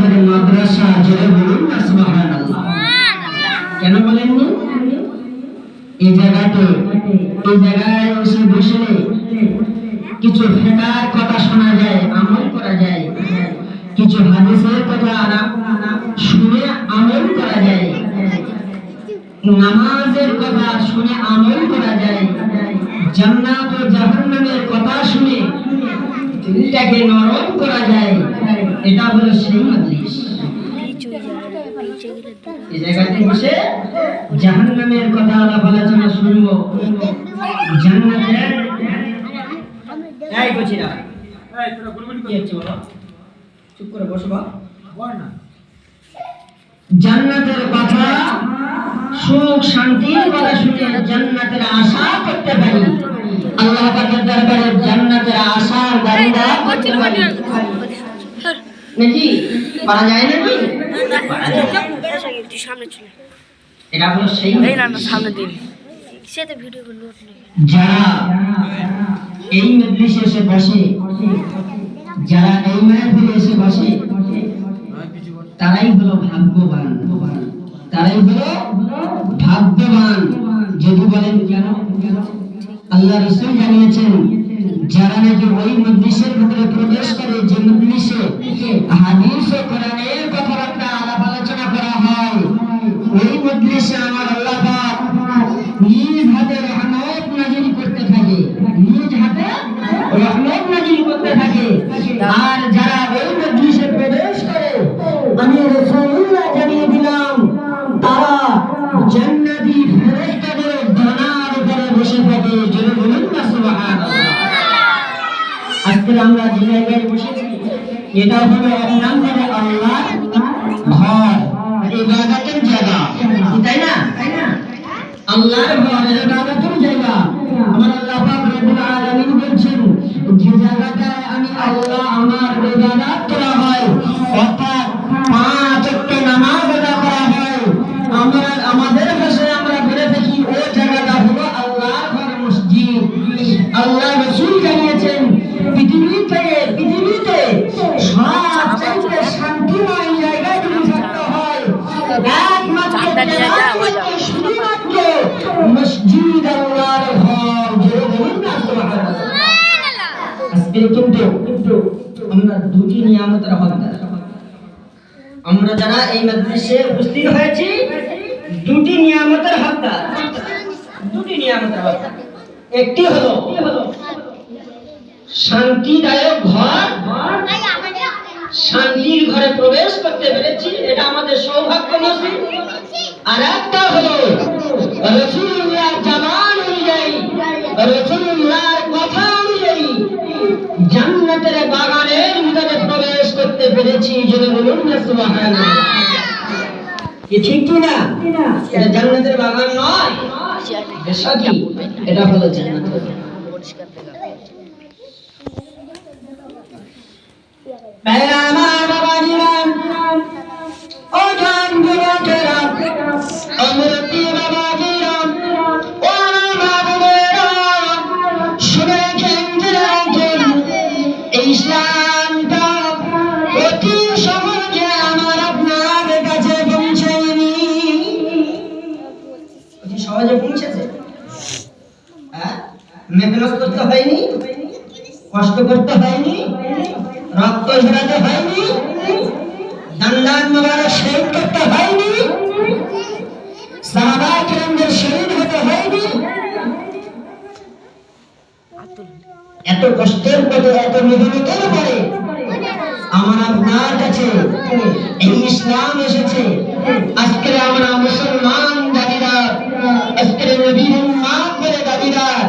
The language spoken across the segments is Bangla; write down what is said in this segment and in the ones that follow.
করে মাদ্রাসা, জোরে বলুন না সুবহানাল্লাহ। কেন বলেননি? এই জায়গায় এসে বসলে কিছু ফেকার কথা শোনা যায়, আমল করা যায়, কিছু হাদিসের কথা শুনে আমল করা যায়, নামাজের কথা শুনে আমল করা যায়, জান্নাত ও জাহান্নামের কথা শুনে দিলটাকে নরম করা যায়। এটা হলো সেই মজলিস। এই জায়গাতে বসে জাহান্নামের কথা আলাপ আলোচনা শুনবো, জান্নাতের এই বছিরা এই তোরা বলবি কি হচ্ছে বাবা, চুপ করে বসো বাবা, বল না। জান্নাতের কথা, সুখ শান্তির কথা শুনে জান্নাতের আশা করতে পারি, আল্লাহ পাকের দরবারে জান্নাতের আশার দাবিদার করতে পারি নাকি? পারা যায় নাকি? এটা হলো সেই সামনে দিন সেটা ভিডিও করলো। যারা এই মজলিসে এসে বসে, যারা এই মাহফিলে এসে বসে, তারাই হলো ভাগ্যবান, তারাই হলো ভাগ্যবান। যদি বলেন কেন? আল্লাহ রাসূল জানিয়েছেন, যারা নাকি ওই মজলিসের ভিতরে প্রবেশ করে, যে মজলিসে হাদিস ও কোরআনের কথাবার্তা আলাপ আলোচনা করা হয়, ওই মজলিসে আমার আল্লাহ পাক নিজ হাতে রহমত নাযিল করতে থাকে, নিজ হাতে রহমত নাযিল করতে থাকে। আর যারা ওই মজলিসে প্রবেশ করে, আমি রাসূলুল্লাহ জানিয়ে দিলাম, তারা জান্নাতি ফেরেশতাদের ডানার উপরে বসে থাকে। জোরে বলুন না সুবহানাল্লাহ। আজকে আমরা যে জায়গায় বসেছি, এটা হলো এক নম্বরে আল্লাহর ঘর, ইবাদতের জায়গা, তাই না? আল্লাহর ঘর, ইবাদতের জায়গা। আমার আল্লাহ পাক রব্বুল আলামিন বলছেন, যে জায়গাটায় আমি আল্লাহ আমার ইবাদত করা হয়, অর্থাৎ 5 ওয়াক্ত নামাজ আদা করা হয়, আমাদের ভাষায় আমরা বলে থাকি ওই জায়গাটা হলো আল্লাহর ঘর, মসজিদ। আল্লাহ রাসূল জানিয়েছেন, পৃথিবীতে সবচেয়ে শান্তিময় জায়গায় যদি থাকতে হয়, একমাত্র শুধুমাত্র মসজিদ, আল্লাহর ঘর। জোরে বলুন না সুবহানাল্লাহ। আজকে কিন্তু আমরা দুটি নিয়ামতের হকদার। আমরা যারা এই মজলিসে উপস্থিত হয়েছি, দুটি নিয়ামতের হকদার, দুটি নিয়ামতের হকদার। একটি হলো শান্তিদায়ক ঘর, শান্তির ঘরে প্রবেশ করতে পেরেছি, এটা আমাদের সৌভাগ্য নসিব। আর একটা হলো রাসূলুল্লাহর জামান অনুযায়ী, রাসূলুল্লাহর কথা অনুযায়ী জান্নাতের বাগানের ভিতরে প্রবেশ করতে পেরেছি। যদি বলুন না সুবহানাল্লাহ। কি ঠিক কি না? এটা জান্নাতের বাগান নয়, বেশকি এটা হলো জান্নাতের বাগান। মেরা মা বাবা নিরাম ও জান গুলোকেরা, অমৃতি বাবা নিরাম ও মা বাবারা, শুনে রাখেন, ইসলামটা অতি সহজে আমার আপনার কাছে পৌঁছায়নি। অতি সহজে পৌঁছেছে? মেহনত করতে হয়নি, কষ্ট করতে হয়নি, রক্ত ঝরাতে হয়নি, দান্দান মোবারক শহীদ করতে হয়নি, সাহাবা কিরামদের শহীদ হতে হয়নি। এত কষ্টের পরে, এত মেহনতের পরে আমার আপনার কাছে এই ইসলাম এসেছে। আজকে আমরা মুসলমান দাবিদার, আজকে নবীর উম্মত বলে দাবিদার,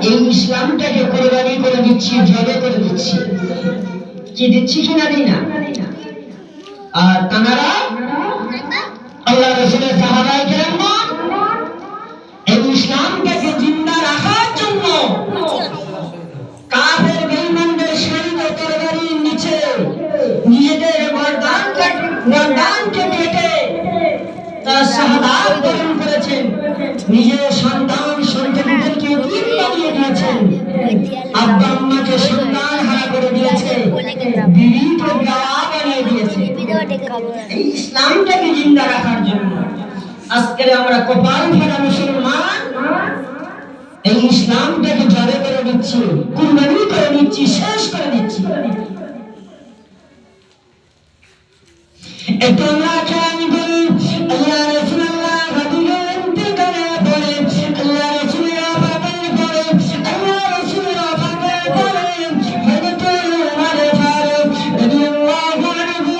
এই ইসলামটাকে কোরবানি করে দিচ্ছি, জবে করে দিচ্ছি। কি দিচ্ছি কিনা দিই না? আর তারা আল্লাহ রাসূলের সাহাবায়ে কেরাম এই ইসলামটাকে জিন্দা রাখার জন্য কাফের বেঈমানদের শরীর ও তরবারির নিচে নিজেদের গর্দানকে কেটে তারা শাহাদাত বরণ করেছেন, নিজের সন্তানদেরকে ঈদ বানিয়ে দিয়েছেন, আব্বা আম্মাকে সন্তান হারা করে দিয়েছে, বিবিকে বিধবা বানিয়ে দিয়েছে। এই ইসলামটাকে জিন্দা রাখার জন্য আজকে আমরা কপাল ফাটা মুসলমান এই ইসলামটাকে জড়ে করে দিচ্ছি, কুরবানি করে দিচ্ছি, শেষ করে দিচ্ছি। এত আমরা জানি বলি আল্লাহ রাসূলুল্লাহ হাবিবের ইন্তেকালের পরে আল্লাহ রাসূলের ওফাতের পরে আল্লাহ রাসূলের ওফাতের পরে হযরত ওমর ফারুক রাদিয়াল্লাহু আনহু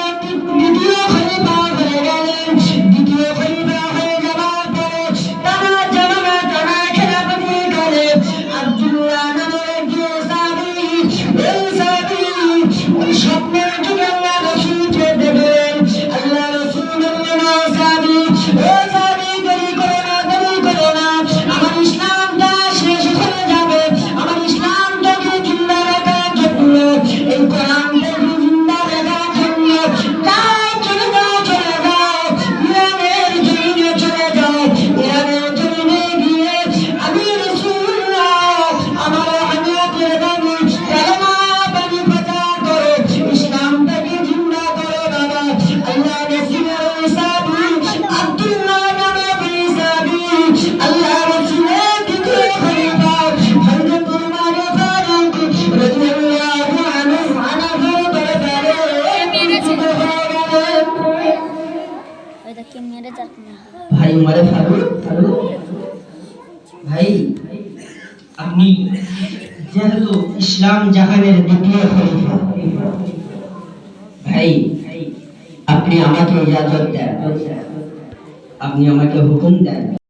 দ্বিতীয় খলিফা হয়ে গেলেন। দ্বিতীয় খলিফা হয়ে যাওয়ার পরে তারা জামানা তারা খেলাফতের কালে আব্দুল্লাহ নামের একজন সাহাবী, ওই সাহাবী ওই স্বপ্নের যুগে আল্লাহ রাসূলকে দেখলেন। আল্লাহ রাসূল বললেন, ও সাহাবী দেরি করো না, আমার ইসলামটা শেষ হয়ে যাবে। আমার ইসলামটাকে জিন্দা রাখার জন্য, এই কোরআনটাকে জিন্দা রাখার জন্য চলে যাও ইরানের জমিনে চলে যাও। ইরানের জমিনে গিয়ে আমি রাসূলুল্লাহ আমার হাদিয়াতের বাণী কালেমা বাণী প্রচার করো, ইসলামটাকে জিন্দা করো বাবা। আল্লাহ রাসূলের সাহাবী আব্দুল্লাহ নামের ওই সাহাবী আল্লাহ রাসূলের দ্বিতীয় খলিফা হযরত ওমর ফারুক রাদিয়াল্লাহু আনহু দরবারে উপস্থিত হয়ে গেলেন। ভাই ওমর ফারুক ভাই, আপনি যেহেতু ইসলাম জাহানের দ্বিতীয় খলিফা, ভাই আপনি আমাকে ইজাজত দেন, আপনি আমাকে হুকুম দেন।